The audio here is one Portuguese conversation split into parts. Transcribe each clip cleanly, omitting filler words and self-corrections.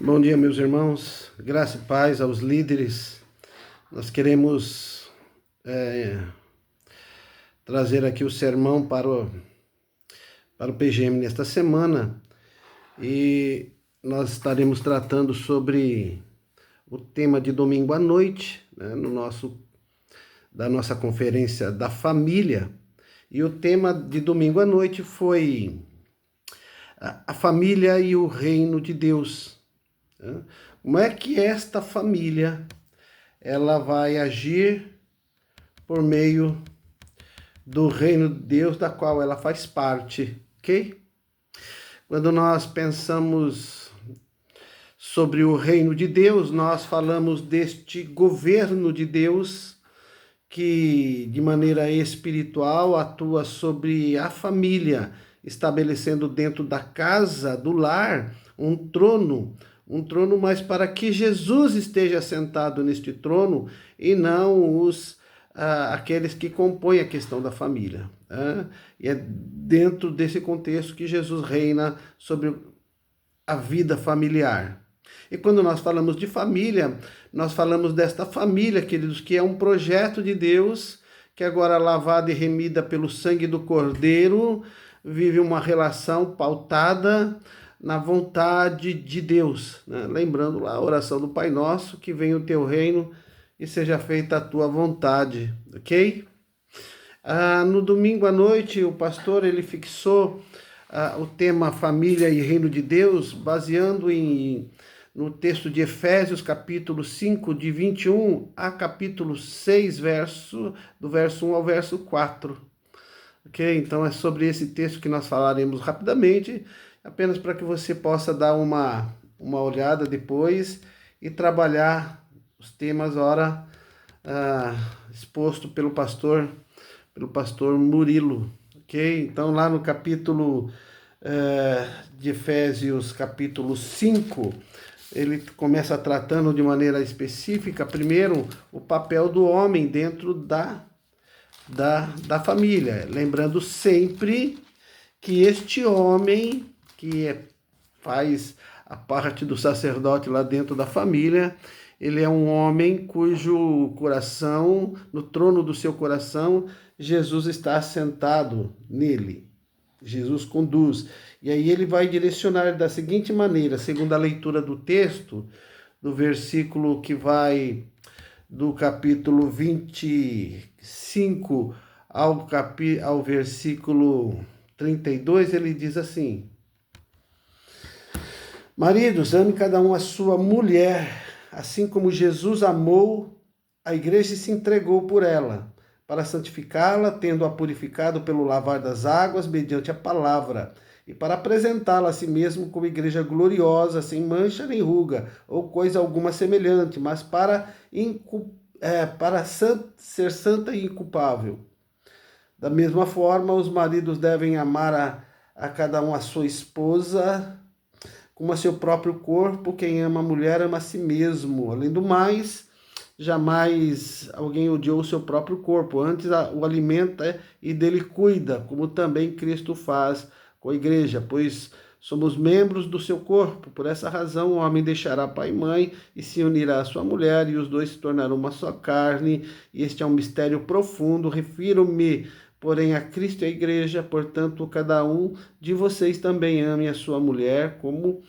Bom dia, meus irmãos. Graça e paz aos líderes. Nós queremos trazer aqui o sermão para o PGM nesta semana e nós estaremos tratando sobre o tema de domingo à noite, né, da nossa conferência da família. E o tema de domingo à noite foi a família e o reino de Deus. Como é que esta família ela vai agir por meio do reino de Deus, da qual ela faz parte, ok? Quando nós pensamos sobre o reino de Deus, nós falamos deste governo de Deus que, de maneira espiritual, atua sobre a família, estabelecendo dentro da casa, do lar, um trono, mas para que Jesus esteja sentado neste trono e não aqueles que compõem a questão da família. E é dentro desse contexto que Jesus reina sobre a vida familiar. E quando nós falamos de família, nós falamos desta família, queridos, que é um projeto de Deus, que agora lavada e remida pelo sangue do Cordeiro, vive uma relação pautada na vontade de Deus, né? Lembrando lá a oração do Pai Nosso, que venha o teu reino e seja feita a tua vontade, ok? No domingo à noite, o pastor ele fixou o tema família e reino de Deus, baseando no texto de Efésios, capítulo 5, de 21 a capítulo 6, do verso 1 ao verso 4. Ok? Então é sobre esse texto que nós falaremos rapidamente, apenas para que você possa dar uma olhada depois e trabalhar os temas exposto pelo pastor Murilo, ok? Então lá no capítulo de Efésios, capítulo 5, ele começa tratando de maneira específica, primeiro, o papel do homem dentro da família, lembrando sempre que este homem que faz a parte do sacerdote lá dentro da família, ele é um homem cujo coração, no trono do seu coração, Jesus está assentado nele. Jesus conduz. E aí ele vai direcionar da seguinte maneira, segundo a leitura do texto, do versículo que vai do capítulo 25 ao versículo 32, ele diz assim: Maridos, ame cada um a sua mulher, assim como Jesus amou a igreja e se entregou por ela, para santificá-la, tendo-a purificado pelo lavar das águas, mediante a palavra, e para apresentá-la a si mesmo como igreja gloriosa, sem mancha nem ruga, ou coisa alguma semelhante, mas para ser santa e inculpável. Da mesma forma, os maridos devem amar a cada um a sua esposa, como a seu próprio corpo. Quem ama a mulher ama a si mesmo. Além do mais, jamais alguém odiou o seu próprio corpo, antes o alimenta e dele cuida, como também Cristo faz com a igreja, pois somos membros do seu corpo. Por essa razão, o homem deixará pai e mãe e se unirá à sua mulher, e os dois se tornarão uma só carne. E este é um mistério profundo. Refiro-me, porém, a Cristo e a igreja. Portanto, cada um de vocês também ame a sua mulher como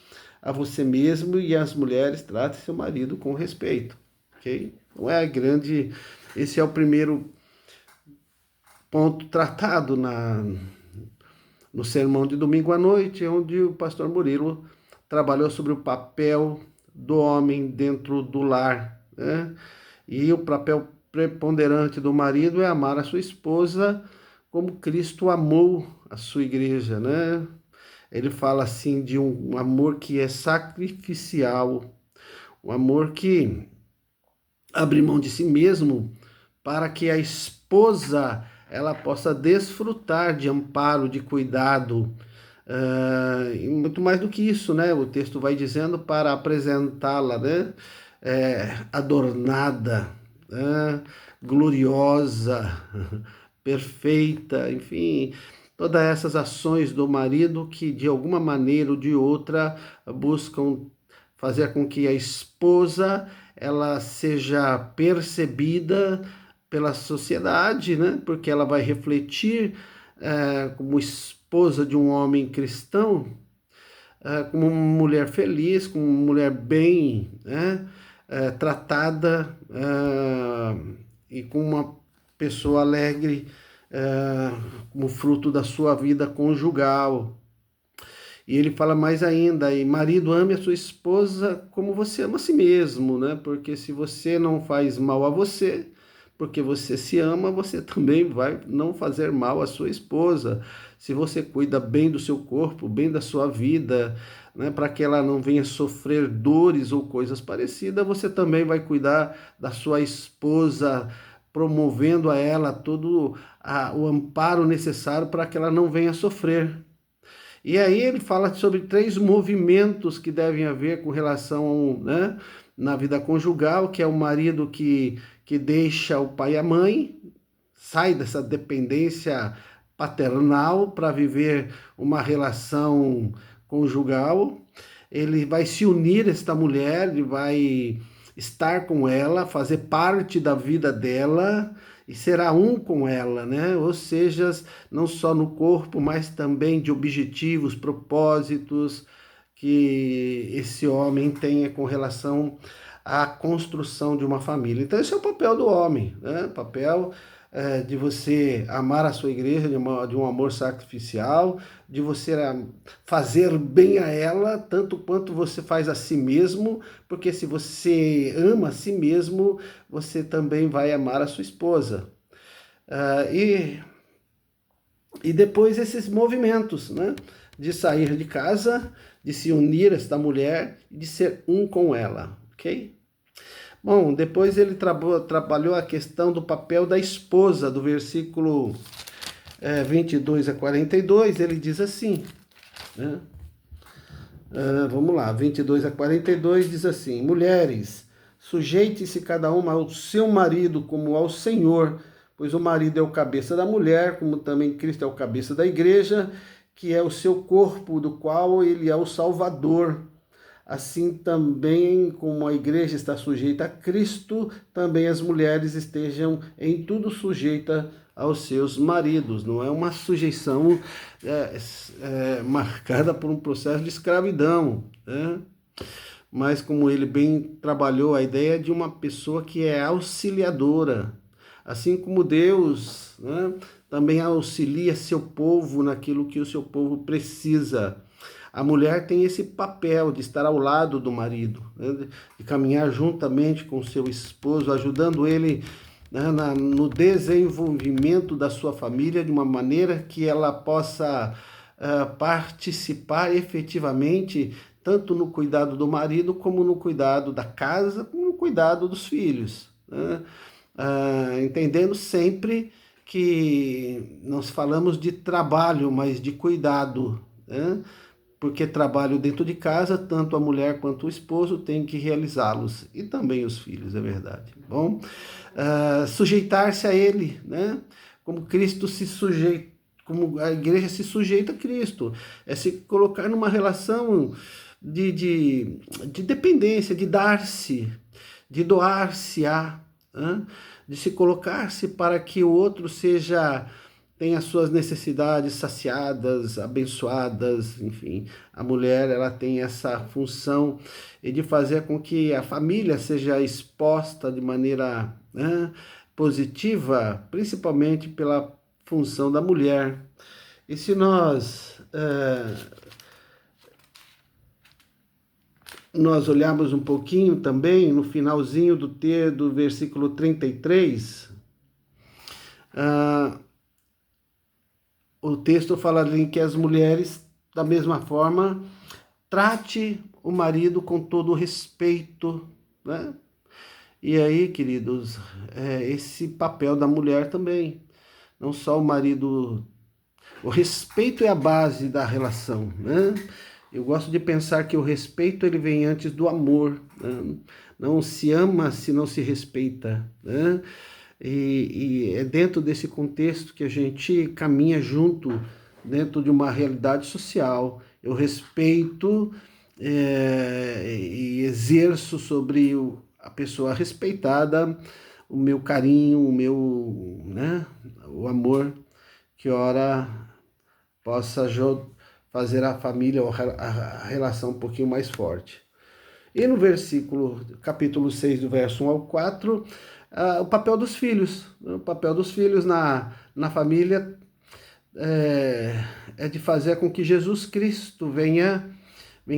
a você mesmo, e as mulheres tratem seu marido com respeito. Ok? Então esse é o primeiro ponto tratado no sermão de domingo à noite, onde o pastor Murilo trabalhou sobre o papel do homem dentro do lar, né? E o papel preponderante do marido é amar a sua esposa como Cristo amou a sua igreja, né? Ele fala assim de um amor que é sacrificial, um amor que abre mão de si mesmo para que a esposa ela possa desfrutar de amparo, de cuidado, e muito mais do que isso, né? O texto vai dizendo para apresentá-la, né? Adornada, gloriosa, perfeita, enfim, todas essas ações do marido que de alguma maneira ou de outra buscam fazer com que a esposa ela seja percebida pela sociedade, né? Porque ela vai refletir como esposa de um homem cristão, como uma mulher feliz, como uma mulher bem, né? Tratada, e com uma pessoa alegre, como fruto da sua vida conjugal. E ele fala mais ainda, e marido, ame a sua esposa como você ama a si mesmo, né? Porque se você não faz mal a você, porque você se ama, você também vai não fazer mal à sua esposa. Se você cuida bem do seu corpo, bem da sua vida, né, para que ela não venha sofrer dores ou coisas parecidas, você também vai cuidar da sua esposa, promovendo a ela todo o amparo necessário para que ela não venha sofrer. E aí ele fala sobre 3 movimentos que devem haver com relação, né, na vida conjugal, que é o marido que deixa o pai e a mãe, sai dessa dependência paternal para viver uma relação conjugal. Ele vai se unir a esta mulher, ele vai estar com ela, fazer parte da vida dela e será um com ela, né? Ou seja, não só no corpo, mas também de objetivos, propósitos que esse homem tenha com relação à construção de uma família. Então esse é o papel do homem, né? O papel de você amar a sua igreja de um amor sacrificial, de você fazer bem a ela, tanto quanto você faz a si mesmo, porque se você ama a si mesmo, você também vai amar a sua esposa. E depois esses movimentos, né? De sair de casa, de se unir a esta mulher e de ser um com ela, ok? Bom, depois ele trabalhou a questão do papel da esposa, do versículo 22 a 42, ele diz assim, né? Vamos lá, 22 a 42 diz assim: mulheres, sujeite-se cada uma ao seu marido como ao Senhor, pois o marido é o cabeça da mulher, como também Cristo é o cabeça da igreja, que é o seu corpo, do qual ele é o Salvador. Assim também como a igreja está sujeita a Cristo, também as mulheres estejam em tudo sujeitas aos seus maridos. Não é uma sujeição marcada por um processo de escravidão, né? Mas como ele bem trabalhou a ideia de uma pessoa que é auxiliadora, assim como Deus, né, também auxilia seu povo naquilo que o seu povo precisa. A mulher tem esse papel de estar ao lado do marido, né, de caminhar juntamente com seu esposo, ajudando ele, né, no desenvolvimento da sua família, de uma maneira que ela possa participar efetivamente, tanto no cuidado do marido, como no cuidado da casa, como no cuidado dos filhos, né? Entendendo sempre que nós falamos de trabalho, mas de cuidado, né? Porque trabalho dentro de casa, tanto a mulher quanto o esposo tem que realizá-los, e também os filhos, é verdade. Bom, sujeitar-se a ele, né? Como Cristo se sujeita, como a igreja se sujeita a Cristo, é se colocar numa relação de dependência, de dar-se, de doar-se a, né? De se colocar-se para que o outro tenha suas necessidades saciadas, abençoadas, enfim. A mulher, ela tem essa função de fazer com que a família seja exposta de maneira, né, positiva, principalmente pela função da mulher. E se nós olharmos um pouquinho também no finalzinho do versículo 33, o texto fala ali que as mulheres, da mesma forma, trate o marido com todo o respeito, né? E aí, queridos, esse papel da mulher também. Não só o marido. O respeito é a base da relação, né? Eu gosto de pensar que o respeito ele vem antes do amor, né? Não se ama se não se respeita, né? E é dentro desse contexto que a gente caminha junto, dentro de uma realidade social. Eu respeito e exerço sobre a pessoa respeitada o meu carinho, né, o amor que ora possa fazer a família, a relação um pouquinho mais forte. E no capítulo 6, do verso 1 ao 4, o papel dos filhos. O papel dos filhos na família é de fazer com que Jesus Cristo venha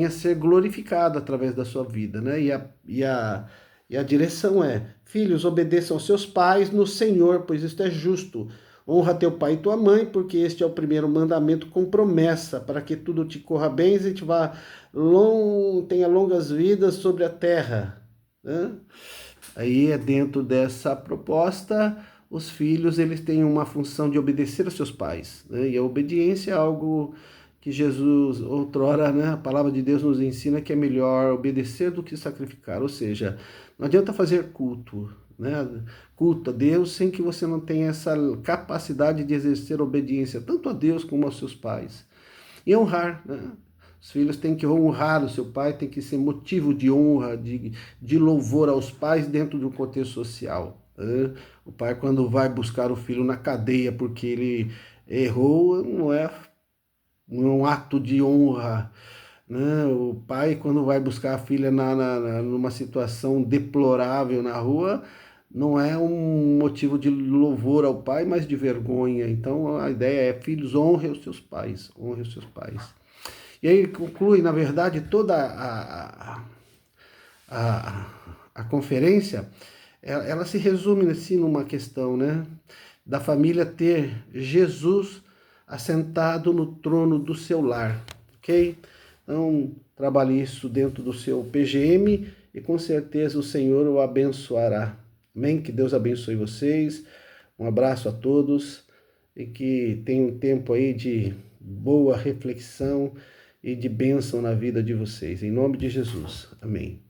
ser glorificado através da sua vida, né? E a direção é: filhos, obedeçam aos seus pais no Senhor, pois isto é justo. Honra teu pai e tua mãe, porque este é o primeiro mandamento com promessa, para que tudo te corra bem e tenha longas vidas sobre a terra. Né? Aí é dentro dessa proposta, os filhos eles têm uma função de obedecer aos seus pais. Né? E a obediência é algo que Jesus, outrora, né, a palavra de Deus nos ensina que é melhor obedecer do que sacrificar. Ou seja, não adianta fazer culto, né? Culto a Deus sem que você não tenha essa capacidade de exercer obediência tanto a Deus como aos seus pais. E honrar, né? Os filhos têm que honrar o seu pai, tem que ser motivo de honra, de louvor aos pais dentro do contexto social. Né? O pai, quando vai buscar o filho na cadeia porque ele errou, não é um ato de honra. Né? O pai, quando vai buscar a filha numa situação deplorável na rua, não é um motivo de louvor ao pai, mas de vergonha. Então a ideia é: filhos, honrem os seus pais, honrem os seus pais. E aí conclui, na verdade, toda a conferência, ela se resume assim numa questão, né? Da família ter Jesus assentado no trono do seu lar, ok? Então, trabalhe isso dentro do seu PGM e com certeza o Senhor o abençoará. Amém? Que Deus abençoe vocês. Um abraço a todos e que tenham um tempo aí de boa reflexão e de bênção na vida de vocês. Em nome de Jesus. Amém.